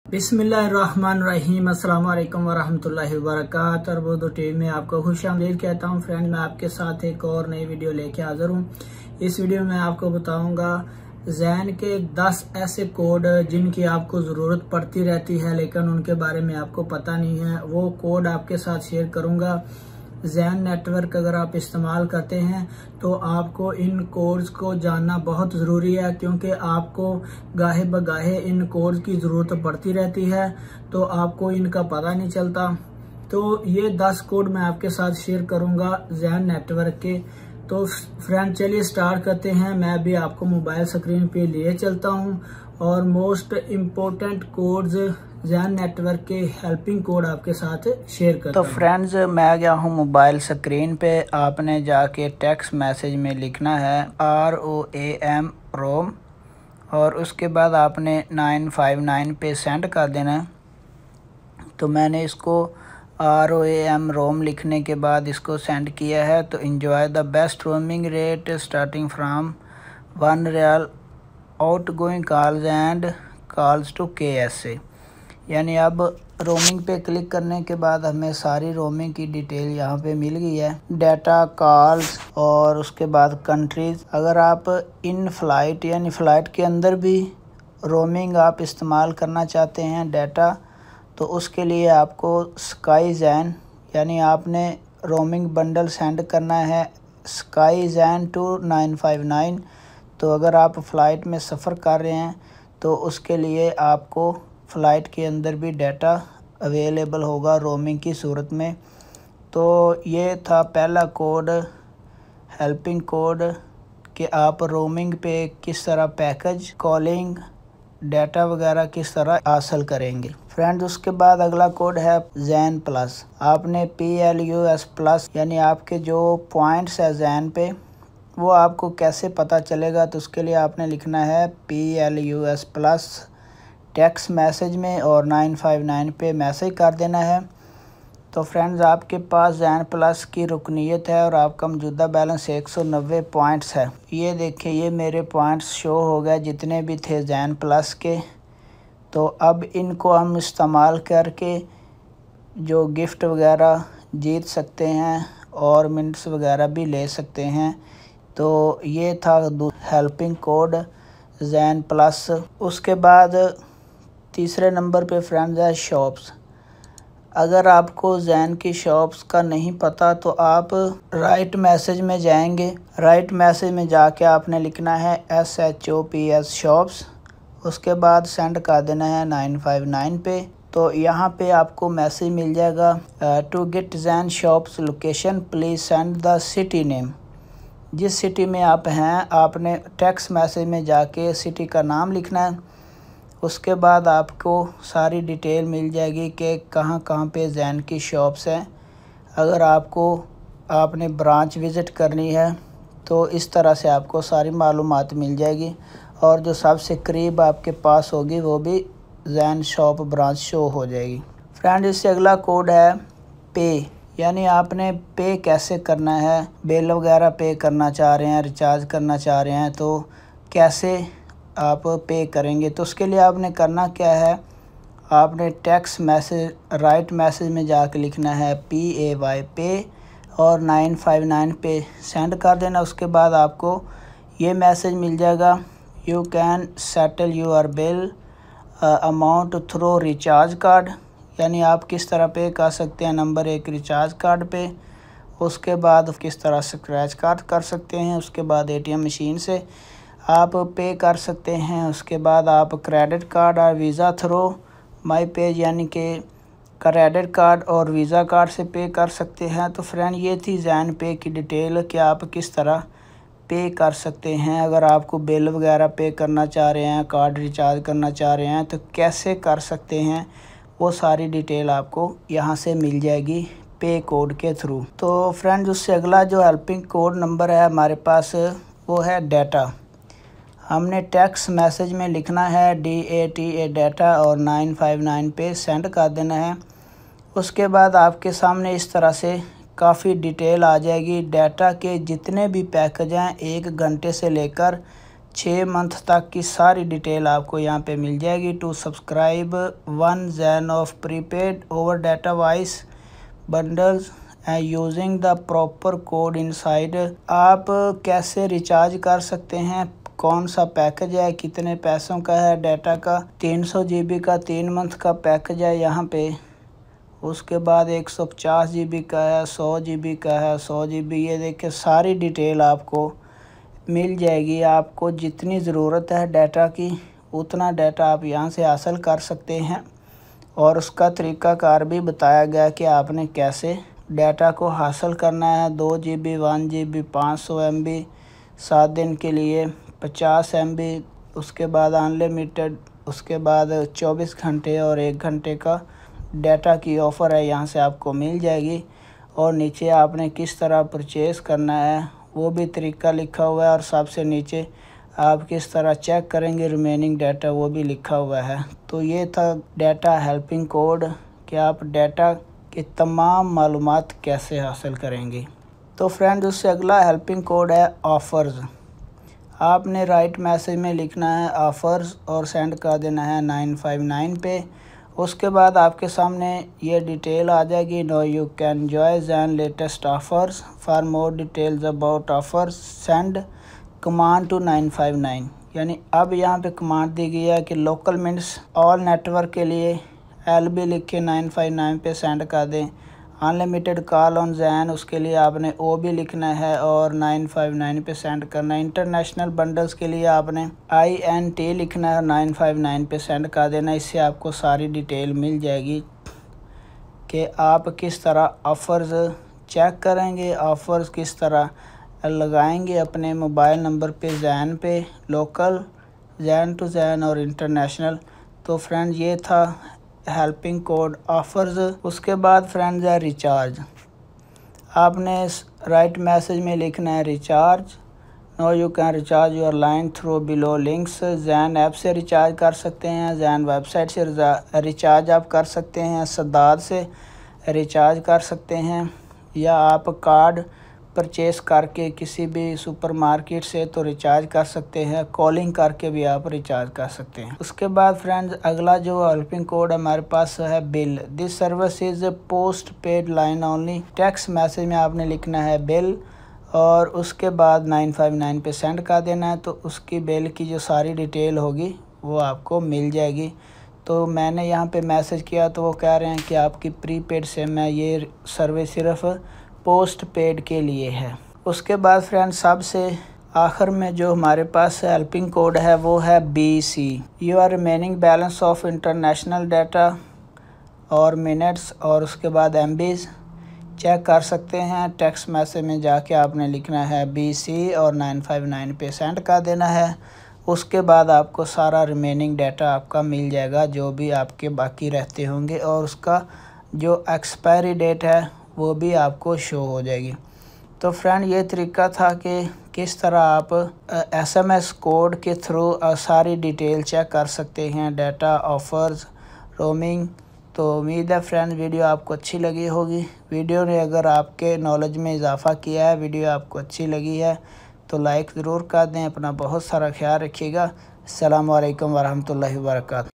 बिस्मिल्लाहिर्रहमानिर्रहीम, अस्सलाम वालेकुम वरहमतुल्लाहि वबरकातुहू। तरबूदो टीवी में आपको खुशामदीद कहता हूँ। फ्रेंड, मैं आपके साथ एक और नई वीडियो लेके हाजिर हूँ। इस वीडियो में आपको बताऊंगा ज़ैन के 10 ऐसे कोड जिनकी आपको ज़रूरत पड़ती रहती है लेकिन उनके बारे में आपको पता नहीं है। वो कोड आपके साथ शेयर करूंगा। ज़ैन नेटवर्क अगर आप इस्तेमाल करते हैं तो आपको इन कोड्स को जानना बहुत ज़रूरी है, क्योंकि आपको गाहे बगाहे इन कोड्स की ज़रूरत पड़ती रहती है तो आपको इनका पता नहीं चलता। तो ये 10 कोड मैं आपके साथ शेयर करूंगा ज़ैन नेटवर्क के। तो फ्रेंड, चलिए स्टार्ट करते हैं। मैं भी आपको मोबाइल स्क्रीन पे लिए चलता हूं और मोस्ट इम्पोर्टेंट कोड्स ज़ैन नेटवर्क के हेल्पिंग कोड आपके साथ शेयर करता हूं। तो फ्रेंड्स, मैं आ गया हूँ मोबाइल स्क्रीन पे। आपने जाके टेक्स्ट मैसेज में लिखना है ROAM रोम और उसके बाद आपने 959 पे सेंड कर देना है। तो मैंने इसको ROAM रोम लिखने के बाद इसको सेंड किया है। तो enjoy the best roaming rate starting from $1 outgoing calls and calls to KSA। यानी अब रोमिंग पे क्लिक करने के बाद हमें सारी रोमिंग की डिटेल यहाँ पे मिल गई है, डाटा, कॉल्स और उसके बाद कंट्रीज। अगर आप इन फ्लाइट यानी फ़्लाइट के अंदर भी रोमिंग आप इस्तेमाल करना चाहते हैं डाटा, तो उसके लिए आपको स्काई ज़ैन यानी आपने रोमिंग बंडल सेंड करना है स्काई ज़ैन टू 959। तो अगर आप फ़्लाइट में सफ़र कर रहे हैं तो उसके लिए आपको फ़्लाइट के अंदर भी डाटा अवेलेबल होगा रोमिंग की सूरत में। तो ये था पहला कोड, हेल्पिंग कोड, कि आप रोमिंग पे किस तरह पैकेज, कॉलिंग, डाटा वगैरह किस तरह हासिल करेंगे। फ्रेंड्स, उसके बाद अगला कोड है ज़ैन प्लस। आपने PLUS प्लस यानी आपके जो पॉइंट्स है ज़ैन पे वो आपको कैसे पता चलेगा, तो उसके लिए आपने लिखना है PLUS प्लस टेक्स्ट मैसेज में और 959 पे मैसेज कर देना है। तो फ्रेंड्स, आपके पास ज़ैन प्लस की रुकनीत है और आपका मौजूदा बैलेंस 190 पॉइंट्स है। ये देखिए, ये मेरे पॉइंट्स शो हो गए जितने भी थे ज़ैन प्लस के। तो अब इनको हम इस्तेमाल करके जो गिफ्ट वगैरह जीत सकते हैं और मिनट्स वगैरह भी ले सकते हैं। तो ये था हेल्पिंग कोड ज़ैन प्लस। उसके बाद तीसरे नंबर पे फ्रेंड्स है शॉप्स। अगर आपको ज़ैन की शॉप्स का नहीं पता तो आप राइट मैसेज में जाएंगे। राइट मैसेज में जाके आपने लिखना है SHOPS शॉप्स, उसके बाद सेंड कर देना है 959 पे। तो यहाँ पे आपको मैसेज मिल जाएगा to get Zain shops location please send the city name. जिस सिटी में आप हैं आपने टेक्स्ट मैसेज में जाके सिटी का नाम लिखना है। उसके बाद आपको सारी डिटेल मिल जाएगी कि कहाँ कहाँ पे ज़ैन की शॉप्स हैं। अगर आपने ब्रांच विज़िट करनी है तो इस तरह से आपको सारी मालूमात मिल जाएगी और जो सबसे करीब आपके पास होगी वो भी ज़ैन शॉप ब्रांच शो हो जाएगी। फ्रेंड, इससे अगला कोड है पे, यानी आपने पे कैसे करना है। बिल वगैरह पे करना चाह रहे हैं, रिचार्ज करना चाह रहे हैं, तो कैसे आप पे करेंगे। तो उसके लिए आपने करना क्या है, आपने टेक्स्ट मैसेज राइट मैसेज में जाकर लिखना है PAY पे और 959 पे सेंड कर देना। उसके बाद आपको ये मैसेज मिल जाएगा you can settle your bill amount through recharge card, यानी आप किस तरह पे कर सकते हैं नंबर 1 रिचार्ज कार्ड पे। उसके बाद किस तरह स्क्रैच कार्ड कर सकते हैं। उसके बाद ATM मशीन से आप पे कर सकते हैं। उसके बाद आप क्रेडिट कार्ड और वीज़ा थ्रू माई पेज यानी कि क्रेडिट कार्ड और वीज़ा कार्ड से पे कर सकते हैं। तो फ्रेंड, ये थी ज़ैन पे की डिटेल कि आप किस तरह पे कर सकते हैं। अगर आपको बिल वगैरह पे करना चाह रहे हैं, कार्ड रिचार्ज करना चाह रहे हैं, तो कैसे कर सकते हैं, वो सारी डिटेल आपको यहाँ से मिल जाएगी पे कोड के थ्रू। तो फ्रेंड्स, उससे अगला जो हेल्पिंग कोड नंबर है हमारे पास वो है डाटा। हमने टेक्स्ट मैसेज में लिखना है DATA डाटा और 959 पे सेंड कर देना है। उसके बाद आपके सामने इस तरह से काफ़ी डिटेल आ जाएगी। डाटा के जितने भी पैकेज हैं 1 घंटे से लेकर 6 मंथ तक की सारी डिटेल आपको यहाँ पे मिल जाएगी। To subscribe 1 Zain of prepaid over data voice bundles using the proper code inside. आप कैसे रिचार्ज कर सकते हैं, कौन सा पैकेज है, कितने पैसों का है डाटा का। 300 GB का 3 मंथ का पैकेज है यहाँ पे। उसके बाद 150 GB का है, 100 GB का है, 100 GB। ये देखिए सारी डिटेल आपको मिल जाएगी। आपको जितनी ज़रूरत है डाटा की उतना डाटा आप यहाँ से हासिल कर सकते हैं। और उसका तरीक़ाकार भी बताया गया कि आपने कैसे डाटा को हासिल करना है। 2 GB, 1 GB, 500 MB 7 दिन के लिए, 50 MB, उसके बाद अनलिमिटेड, उसके बाद 24 घंटे और 1 घंटे का डाटा की ऑफ़र है, यहाँ से आपको मिल जाएगी। और नीचे आपने किस तरह परचेज़ करना है वो भी तरीका लिखा हुआ है। और सबसे नीचे आप किस तरह चेक करेंगे रिमेनिंग डाटा वो भी लिखा हुआ है। तो ये था डाटा हेल्पिंग कोड कि आप डाटा की तमाम मालूमात कैसे हासिल करेंगे। तो फ्रेंड्स, उससे अगला हेल्पिंग कोड है ऑफ़र्स। आपने राइट मैसेज में लिखना है ऑफ़र्स और सेंड कर देना है 959 पे। उसके बाद आपके सामने ये डिटेल आ जाएगी। Now you can enjoy Zain latest offers, for more details about offers send command to 959। यानी अब यहाँ पे कमांड दी गई है कि लोकल मीन्स ऑल नेटवर्क के लिए LB लिख के 959 पे सेंड कर दें। अनलिमिटेड कॉल ऑन ज़ैन उसके लिए आपने OB लिखना है और 959 पे सेंड करना है। इंटरनेशनल बंडल्स के लिए आपने INT लिखना है और 959 पे सेंड कर देना। इससे आपको सारी डिटेल मिल जाएगी कि आप किस तरह ऑफ़र्स चेक करेंगे, ऑफ़र्स किस तरह लगाएंगे अपने मोबाइल नंबर पे ज़ैन पे, लोकल, ज़ैन टू ज़ैन और इंटरनेशनल। तो फ्रेंड्स, ये था हेल्पिंग कोड ऑफ़र्स। उसके बाद फ्रेंड्स है रिचार्ज। आपने राइट मैसेज में लिखना है recharge. Now you can recharge your line through below links. Zain app से रिचार्ज कर सकते हैं, ज़ैन वेबसाइट से रिचार्ज आप कर सकते हैं, सदाद से रिचार्ज कर सकते हैं, या आप कार्ड परचेस करके किसी भी सुपरमार्केट से तो रिचार्ज कर सकते हैं, कॉलिंग करके भी आप रिचार्ज कर सकते हैं। उसके बाद फ्रेंड्स, अगला जो हेल्पिंग कोड हमारे पास है bill. This service is post paid line only. Text message में आपने लिखना है बिल और उसके बाद 959 पे सेंड कर देना है। तो उसकी बिल की जो सारी डिटेल होगी वो आपको मिल जाएगी। तो मैंने यहाँ पे मैसेज किया तो वो कह रहे हैं कि आपकी प्रीपेड सिम है, ये सर्विस सिर्फ पोस्ट पेड के लिए है। उसके बाद फ्रेंड्स, सबसे आखिर में जो हमारे पास हेल्पिंग कोड है वो है BC। You are remaining balance of international data और मिनट्स और उसके बाद MBs चेक कर सकते हैं। टेक्स्ट मैसेज में जाके आपने लिखना है BC और 959 पे सेंड कर देना है। उसके बाद आपको सारा रिमेनिंग डाटा आपका मिल जाएगा जो भी आपके बाकी रहते होंगे, और उसका जो एक्सपायरी डेट है वो भी आपको शो हो जाएगी। तो फ्रेंड, ये तरीका था कि किस तरह आप SMS कोड के थ्रू सारी डिटेल चेक कर सकते हैं, डाटा, ऑफ़र्स, रोमिंग। तो उम्मीद है फ्रेंड वीडियो आपको अच्छी लगी होगी। वीडियो ने अगर आपके नॉलेज में इजाफ़ा किया है, वीडियो आपको अच्छी लगी है तो लाइक ज़रूर कर दें। अपना बहुत सारा ख्याल रखिएगा। अस्सलामु अलैकुम वरहमतुल्लाहि वबरकातुहू।